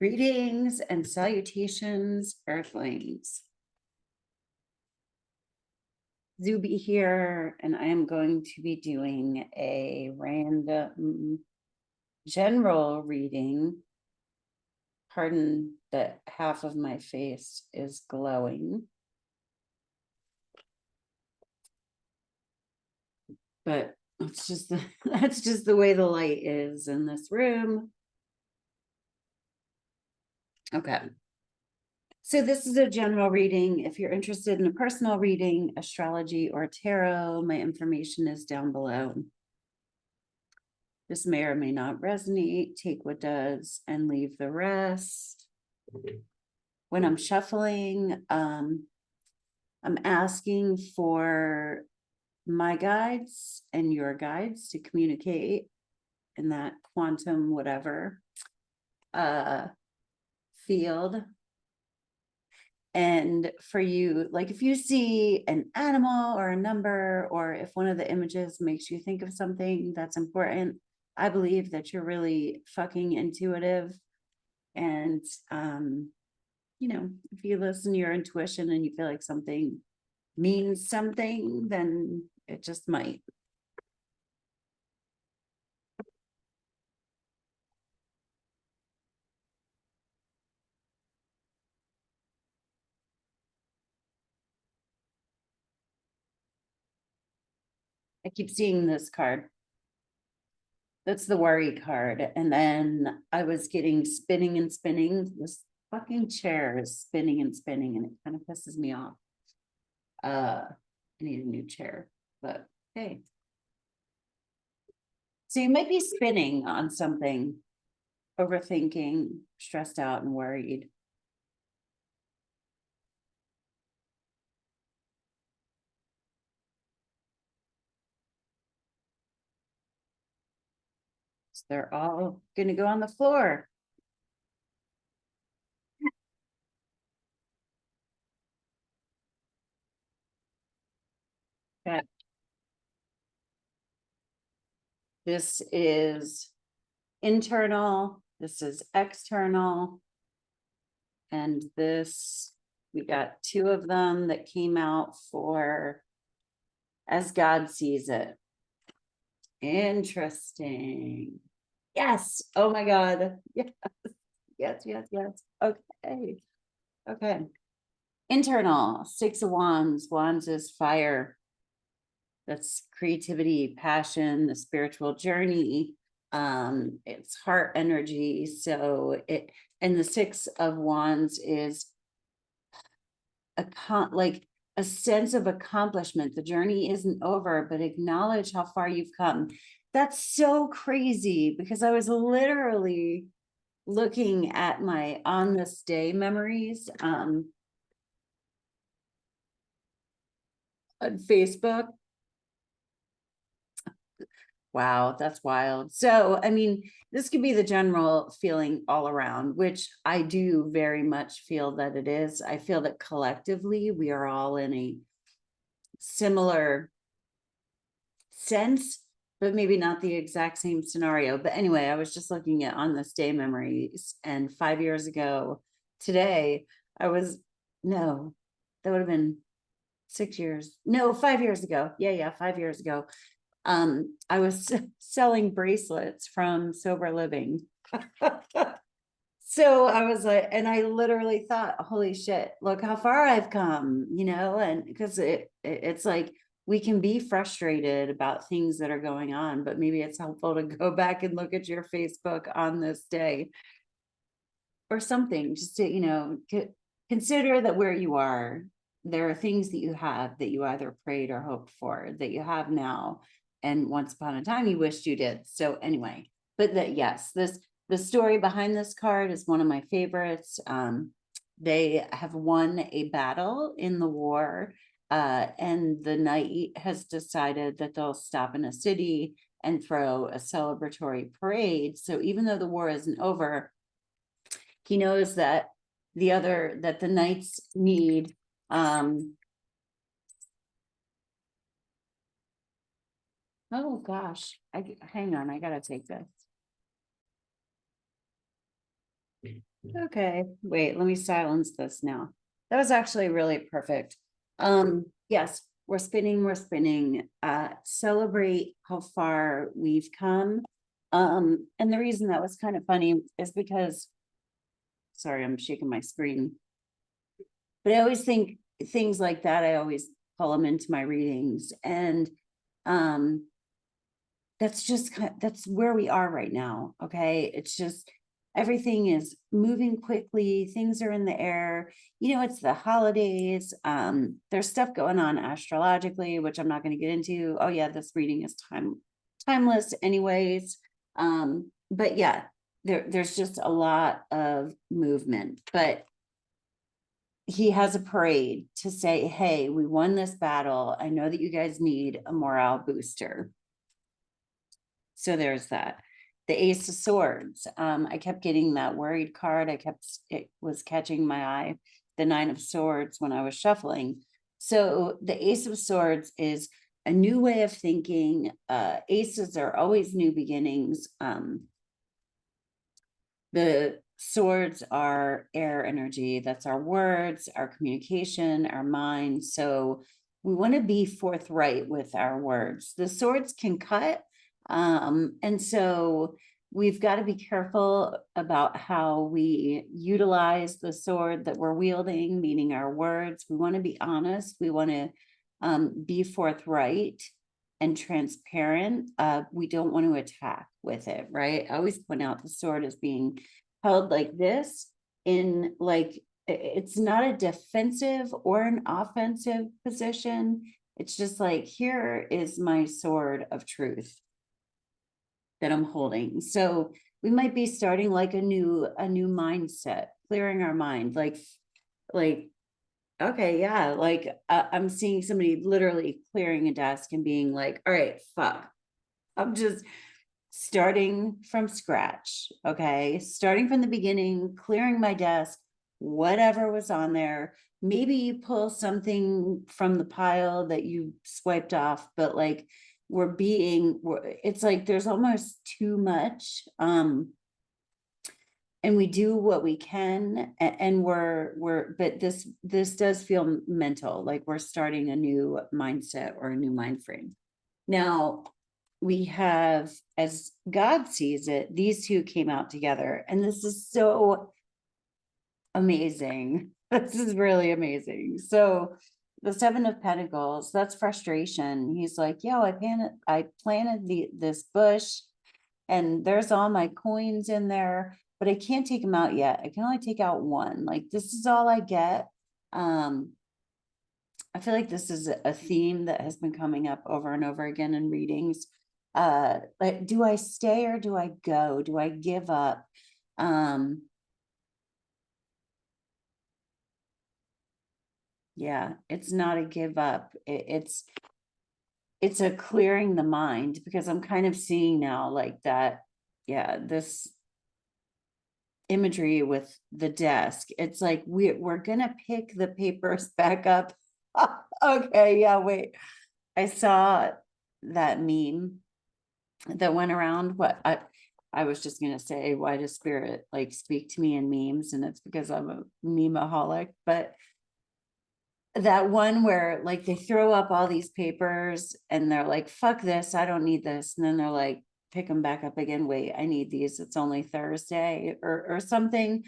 Greetings and salutations, Earthlings. Zube here, and I am going to be doing a random general reading. Pardon that half of my face is glowing. But it's just that's just the way the light is in this room. Okay. So this is a general reading. If you're interested in a personal reading, astrology, or tarot, my information is down below. This may or may not resonate. Take what does and leave the rest. When I'm shuffling, I'm asking for my guides and your guides to communicate in that quantum whatever field. And for you, like if you see an animal or a number, or if one of the images makes you think of something that's important, I believe that you're really fucking intuitive. And, you know, if you listen to your intuition and you feel like something means something, then it just might. I keep seeing this card. That's the worry card. And then I was getting spinning and spinning. This fucking chair is spinning and spinning, and it kind of pisses me off. I need a new chair, but hey. So you might be spinning on something, overthinking, stressed out, and worried. So they're all going to go on the floor. Okay. This is internal, this is external, and this, we got two of them that came out for as God sees it. Interesting. Yes. Oh my God. Yes. Yes, yes, yes. Okay. Okay. Internal, Six of Wands. Wands is fire. That's creativity, passion, the spiritual journey. It's heart energy. So it, and the Six of Wands is like a sense of accomplishment. The journey isn't over, but acknowledge how far you've come. That's so crazy, because I was literally looking at my on this day memories on Facebook. Wow, that's wild. So, I mean, this could be the general feeling all around, which I do very much feel that it is. I feel that collectively we are all in a similar sense, but maybe not the exact same scenario. But anyway, I was just looking at on this day memories, and 5 years ago today, no, that would have been 6 years. No, 5 years ago. Yeah, 5 years ago. I was selling bracelets from Sober Living. So I was like, and I literally thought, holy shit, look how far I've come, you know, and because it's like we can be frustrated about things that are going on, but maybe it's helpful to go back and look at your Facebook on this day or something, just to, you know, consider that where you are, there are things that you have that you either prayed or hoped for that you have now. And once upon a time, you wished you did. So anyway, but that, yes, the story behind this card is one of my favorites. They have won a battle in the war, and the knight has decided that they'll stop in a city and throw a celebratory parade. So even though the war isn't over, he knows that the knights need oh gosh, hang on, I gotta take this. Okay, wait, let me silence this now. That was actually really perfect. Yes, we're spinning, celebrate how far we've come. And the reason that was kind of funny is because, sorry, I'm shaking my screen. But I always think things like that, I always pull them into my readings. And that's just that's where we are right now. Okay, it's just everything is moving quickly, things are in the air, you know, it's the holidays. There's stuff going on astrologically, which I'm not going to get into. Oh yeah, this reading is timeless anyways. But yeah, there's just a lot of movement. But he has a parade to say, hey, we won this battle, I know that you guys need a morale booster. So there's that. The Ace of Swords. I kept getting that worried card. It was catching my eye. The Nine of Swords when I was shuffling. So the Ace of Swords is a new way of thinking. Aces are always new beginnings. The swords are air energy. That's our words, our communication, our mind. So we want to be forthright with our words. The swords can cut. And so we've got to be careful about how we utilize the sword that we're wielding, meaning our words. We want to be honest. We want to be forthright and transparent. We don't want to attack with it, right? I always point out the sword as being held like this, in like, it's not a defensive or an offensive position. It's just like, here is my sword of truth that I'm holding. So we might be starting like a new mindset, clearing our mind, like, okay, yeah, like I'm seeing somebody literally clearing a desk and being like, all right, fuck, I'm just starting from scratch. Okay, starting from the beginning, clearing my desk, whatever was on there. Maybe you pull something from the pile that you swiped off, but like it's like there's almost too much. And we do what we can, and but this does feel mental, like we're starting a new mindset or a new mind frame. Now we have, as God sees it, these two came out together, and this is so amazing. This is really amazing. So the Seven of Pentacles, that's frustration. He's like, yo, I planted this bush, and there's all my coins in there, but I can't take them out yet. I can only take out one. Like, this is all I get. I feel like this is a theme that has been coming up over and over again in readings. Like, do I stay or do I go? Do I give up? Yeah, it's not a give up. It's a clearing the mind, because I'm kind of seeing now like that. Yeah, this imagery with the desk. It's like we're gonna pick the papers back up. Okay, yeah, wait. I saw that meme that went around. I was just gonna say, why does spirit like speak to me in memes? And it's because I'm a memeaholic. But that one where like they throw up all these papers and they're like, fuck this, I don't need this. And then they're like, pick them back up again. Wait, I need these. It's only Thursday or something.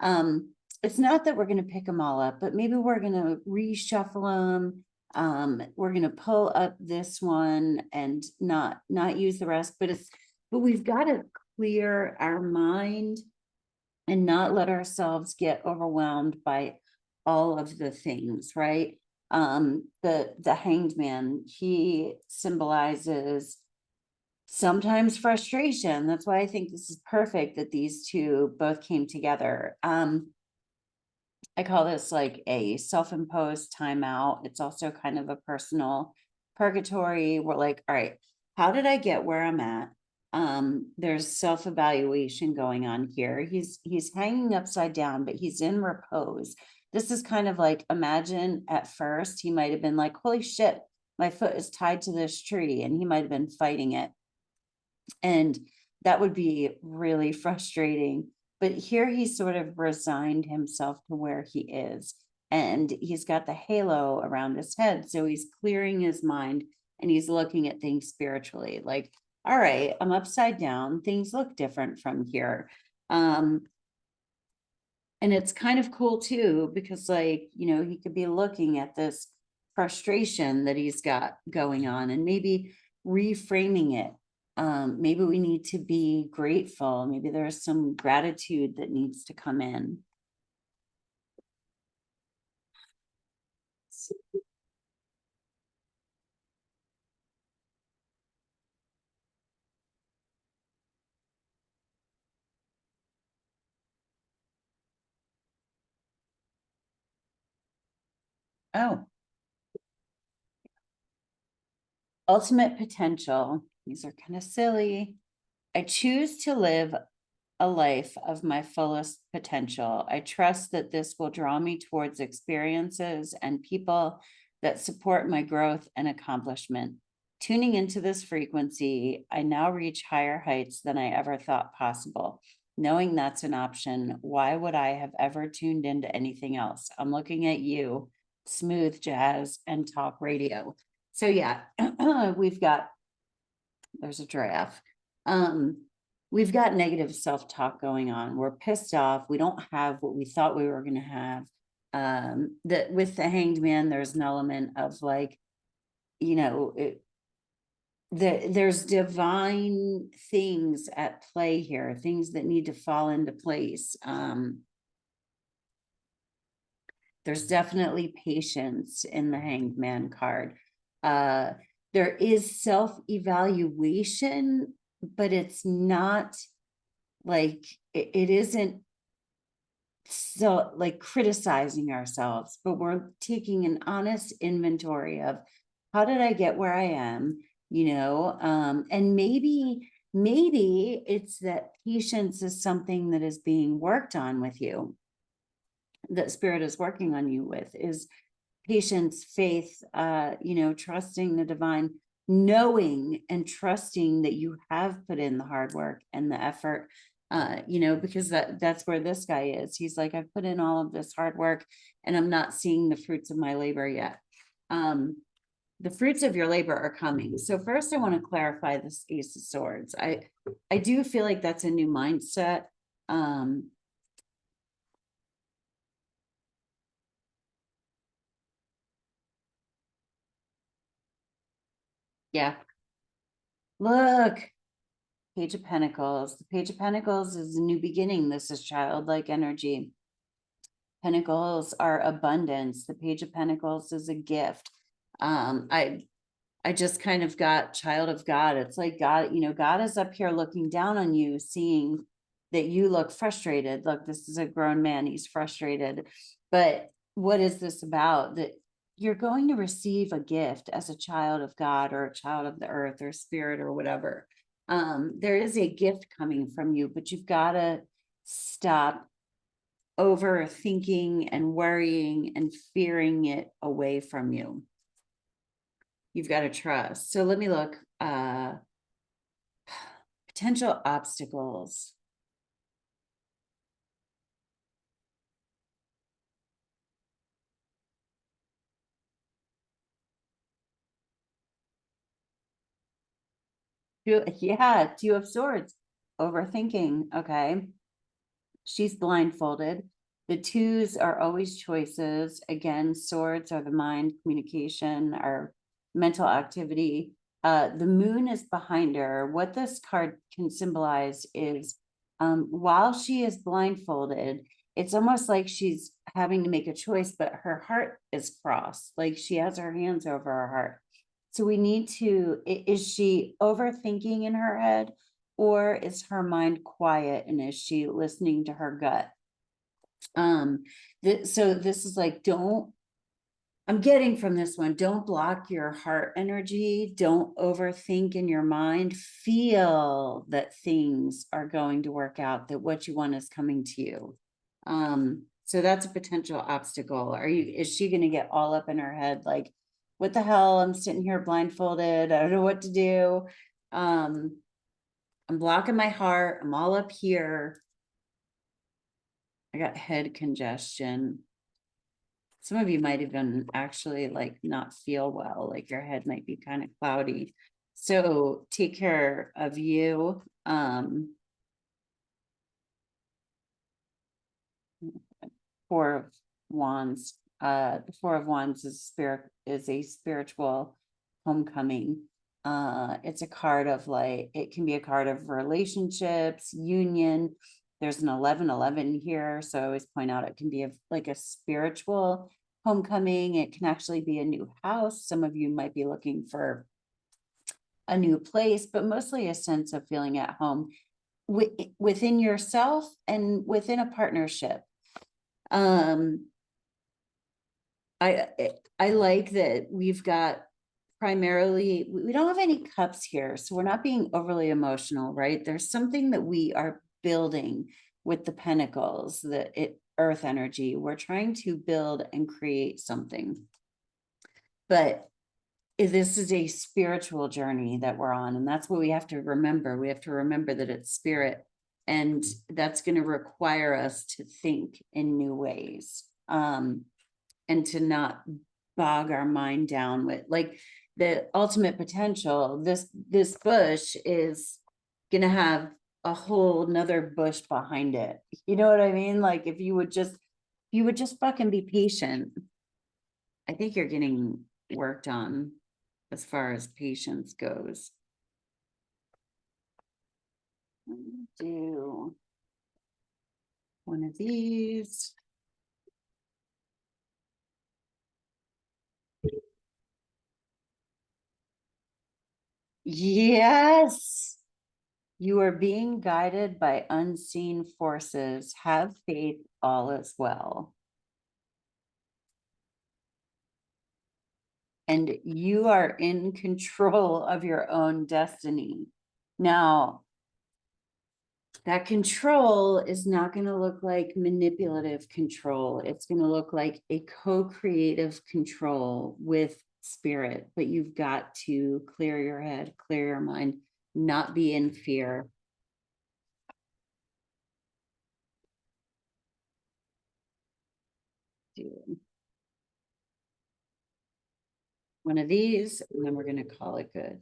It's not that we're going to pick them all up, but maybe we're going to reshuffle them. We're going to pull up this one and not use the rest, but we've got to clear our mind and not let ourselves get overwhelmed by all of the things, right? The Hanged Man, he symbolizes sometimes frustration. That's why I think this is perfect that these two both came together. I call this like a self-imposed timeout. It's also kind of a personal purgatory. We're like, all right, how did I get where I'm at? There's self-evaluation going on here. He's hanging upside down, but he's in repose. This is kind of like, imagine at first he might have been like, holy shit, my foot is tied to this tree, and he might have been fighting it. And that would be really frustrating. but here he's sort of resigned himself to where he is. And he's got the halo around his head. So he's clearing his mind and he's looking at things spiritually. Like, all right, I'm upside down. Things look different from here. And it's kind of cool too, because like, you know, he could be looking at this frustration that he's got going on and maybe reframing it. Maybe we need to be grateful. Maybe there's some gratitude that needs to come in. Oh, ultimate potential. These are kind of silly. I choose to live a life of my fullest potential. I trust that this will draw me towards experiences and people that support my growth and accomplishment. Tuning into this frequency, I now reach higher heights than I ever thought possible. Knowing that's an option, why would I have ever tuned into anything else? I'm looking at you, smooth jazz and talk radio. So yeah, we've got, there's a giraffe. We've got negative self-talk going on. We're pissed off. We don't have what we thought we were going to have. That with the Hanged Man, there's an element of like, you know, there's divine things at play here, things that need to fall into place. There's definitely patience in the Hanged Man card. There is self-evaluation, but it's not like, it isn't so like criticizing ourselves, but we're taking an honest inventory of how did I get where I am, you know, and maybe it's that patience is something that is being worked on with you, that spirit is working on you with, is patience, faith, you know, trusting the divine, knowing and trusting that you have put in the hard work and the effort, you know, because that's where this guy is. He's like, I've put in all of this hard work and I'm not seeing the fruits of my labor yet. The fruits of your labor are coming. So first I want to clarify this Ace of Swords. I do feel like that's a new mindset. Yeah, look, Page of Pentacles. The Page of Pentacles is a new beginning. This is childlike energy. Pentacles are abundance. The Page of Pentacles is a gift. I just kind of got child of God. It's like God, you know, God is up here looking down on you, seeing that you look frustrated. Look, this is a grown man. He's frustrated. But what is this about? That you're going to receive a gift as a child of God or a child of the earth or spirit or whatever. There is a gift coming from you, but you've got to stop overthinking and worrying and fearing it away from you. You've got to trust. So let me look. Potential obstacles. Yeah, Two of Swords. Overthinking. Okay. She's blindfolded. The twos are always choices. Again, swords are the mind, communication, our mental activity. The moon is behind her. What this card can symbolize is while she is blindfolded, it's almost like she's having to make a choice, but her heart is crossed, like she has her hands over her heart. So we need to, is she overthinking in her head, or is her mind quiet and is she listening to her gut? So this is like, I'm getting from this one, don't block your heart energy. Don't overthink in your mind. Feel that things are going to work out, that what you want is coming to you. So that's a potential obstacle. Is she going to get all up in her head? Like, what the hell? I'm sitting here blindfolded. I don't know what to do. I'm blocking my heart. I'm all up here. I got head congestion. Some of you might even actually like not feel well, like your head might be kind of cloudy. So take care of you. Four of Wands. The Four of Wands is a spiritual homecoming. It's a card of like, it can be a card of relationships, union. There's an 1111 here, so I always point out it can be like a spiritual homecoming. It can actually be a new house. Some of you might be looking for a new place, but mostly a sense of feeling at home within yourself and within a partnership. I like that we've got primarily, we don't have any cups here, so we're not being overly emotional, right? There's something that we are building with the pentacles, earth energy. We're trying to build and create something. But this is a spiritual journey that we're on, and that's what we have to remember. We have to remember that it's spirit, and that's going to require us to think in new ways. And to not bog our mind down with like the ultimate potential. This bush is gonna have a whole nother bush behind it. You know what I mean? Like if you would just fucking be patient. I think you're getting worked on as far as patience goes. Do one of these. Yes. You are being guided by unseen forces. Have faith, all is well. And you are in control of your own destiny. Now, that control is not going to look like manipulative control. It's going to look like a co-creative control with spirit, but you've got to clear your head, clear your mind, not be in fear. One of these, and then we're going to call it good.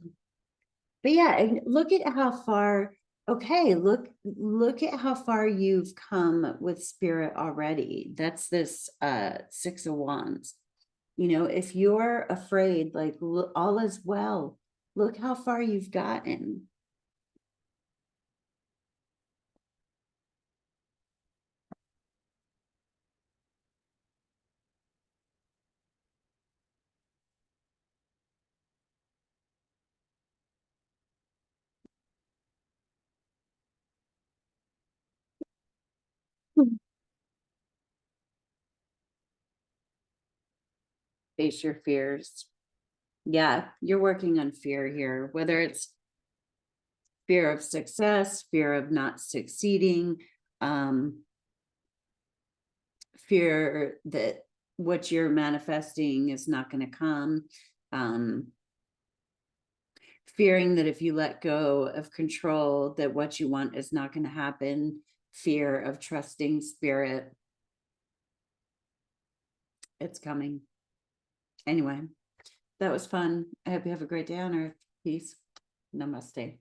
But yeah, look at how far, okay, look at how far you've come with spirit already. That's this 6 of Wands. You know, if you're afraid, like all is well, look how far you've gotten. Face your fears. Yeah, you're working on fear here, whether it's fear of success, fear of not succeeding, fear that what you're manifesting is not going to come, fearing that if you let go of control, that what you want is not going to happen, fear of trusting spirit. It's coming. Anyway, that was fun. I hope you have a great day on earth. Peace. Namaste.